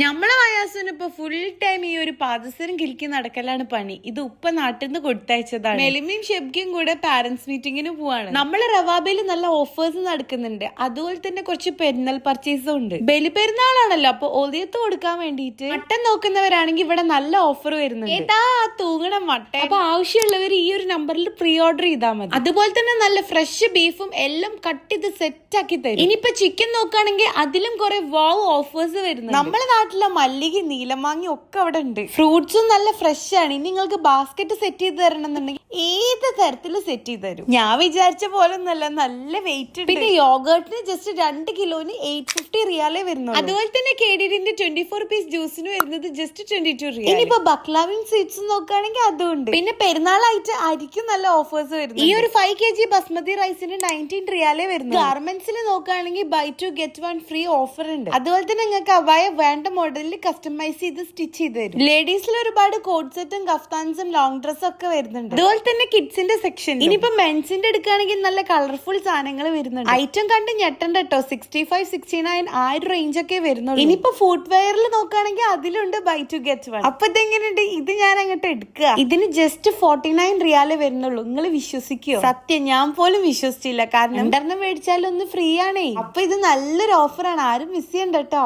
നമ്മളെ വയാസിന് ഇപ്പൊ full time ഈ ഒരു പാദസരം കിൽക്കി നടക്കലാണ് പണി. ഇത് ഉപ്പ നാട്ടിൽ നിന്ന് കൊടുത്തയച്ചതാണ്. മെലിമയും ഷെബ്കിയും കൂടെ പാരന്റ്സ് മീറ്റിംഗിന് പോവാണ്. നമ്മളെ റവാബയിൽ നല്ല ഓഫേഴ്സ് നടക്കുന്നുണ്ട്. അതുപോലെ തന്നെ കുറച്ച് പെരുന്നാൾ പർച്ചേസും ഉണ്ട്. ബലിപ്പെരുന്നാളാണല്ലോ, അപ്പൊ ഒതിയത്ത് കൊടുക്കാൻ വേണ്ടിയിട്ട് മട്ടൻ നോക്കുന്നവരാണെങ്കിൽ ഇവിടെ നല്ല ഓഫർ വരുന്നുണ്ട്. ഏതാ തൂങ്ങണ മട്ടൻ. അപ്പൊ ആവശ്യമുള്ളവർ ഈ ഒരു നമ്പറിൽ പ്രീ ഓർഡർ ചെയ്താൽ മതി. അതുപോലെ തന്നെ നല്ല ഫ്രഷ് ബീഫും എല്ലാം കട്ട് ചെയ്ത് സെറ്റ് ആക്കി തരും. ഇനിയിപ്പോ ചിക്കൻ നോക്കുകയാണെങ്കിൽ അതിലും കുറെ വാവ് ഓഫേഴ്സ് വരുന്നുണ്ട്. നമ്മളെ നാട്ടിലെ മല്ലിക നീലമാങ്ങി ഒക്കെ അവിടെ ഉണ്ട്. ഫ്രൂട്ട്സും നല്ല ഫ്രഷ് ആണ്. ഇനി നിങ്ങൾക്ക് ബാസ്ക്കറ്റ് സെറ്റ് ചെയ്ത് തരണം എന്നുണ്ടെങ്കിൽ ഏത് തരത്തിലും സെറ്റ് ചെയ്ത് തരും. ഞാൻ വിചാരിച്ച പോലെ ഒന്നല്ല, നല്ല വെയിറ്റ് ഉണ്ട്. പിന്നെ യോഗേർട്ടിന് ജസ്റ്റ് 2 കിലോന് 850 റിയാലേ വരുന്നു. അതുപോലെ തന്നെ കേഡിന്റെ 24 പീസ് ജ്യൂസിന് വരുന്നത് ജസ്റ്റ് 22 റിയാൽ. ഇനിയിപ്പോ ബക്ലാവിയും സ്വീറ്റ്സും നോക്കുകയാണെങ്കിൽ അതും ഉണ്ട്. പിന്നെ പെരുന്നാളായിട്ട് അരിക്കും നല്ല ഓഫേഴ്സ് വരുന്നു. ഈ ഒരു 5 kg ബസ്മതി റൈസിന് 19 റിയാലേ വരുന്നു. ഗാർമെന്റ്സിൽ നോക്കുകയാണെങ്കിൽ ബൈ 2 get 1 ഫ്രീ ഓഫർ ഉണ്ട്. അതുപോലെ തന്നെ നിങ്ങൾക്ക് അവായ വേണ്ട മോഡലിൽ കസ്റ്റമൈസ് ചെയ്ത് സ്റ്റിച്ച് ചെയ്ത് തരും. ലേഡീസിൽ ഒരുപാട് കോഡ് സെറ്റും കഫ്താൻസും ലോങ് ഡ്രസ്സും ഒക്കെ വരുന്നുണ്ട്. അതുപോലെ തന്നെ കിഡ്സിന്റെ സെക്ഷൻ. ഇനിയിപ്പോ മെൻസിന്റെ എടുക്കുകയാണെങ്കിൽ നല്ല കളർഫുൾ സാധനങ്ങൾ വരുന്നുണ്ട്. ഐറ്റം കണ്ട് ഞെട്ടണ്ട കേട്ടോ. 65, 69 1000 റേഞ്ച് ഒക്കെ വരുന്നുള്ളൂ. ഇനിയിപ്പോ ഫുഡ് വെയറിൽ നോക്കുകയാണെങ്കിൽ അതിലുണ്ട് ബൈ 2 get 1. അപ്പൊ ഇതെങ്ങനെയുണ്ട്? ഇത് ഞാൻ അങ്ങോട്ട് എടുക്കുക. ഇതിന് ജസ്റ്റ് 49 റിയാലേ വരുന്നുള്ളൂ. നിങ്ങൾ വിശ്വസിക്കോ? സത്യം, ഞാൻ പോലും വിശ്വസിച്ചില്ല. കാരണം 2 മേടിച്ചാലൊന്ന് ഫ്രീ ആണേ. അപ്പൊ ഇത് നല്ലൊരു ഓഫറാണ്. ആരും മിസ് ചെയ്യണ്ട കേട്ടോ.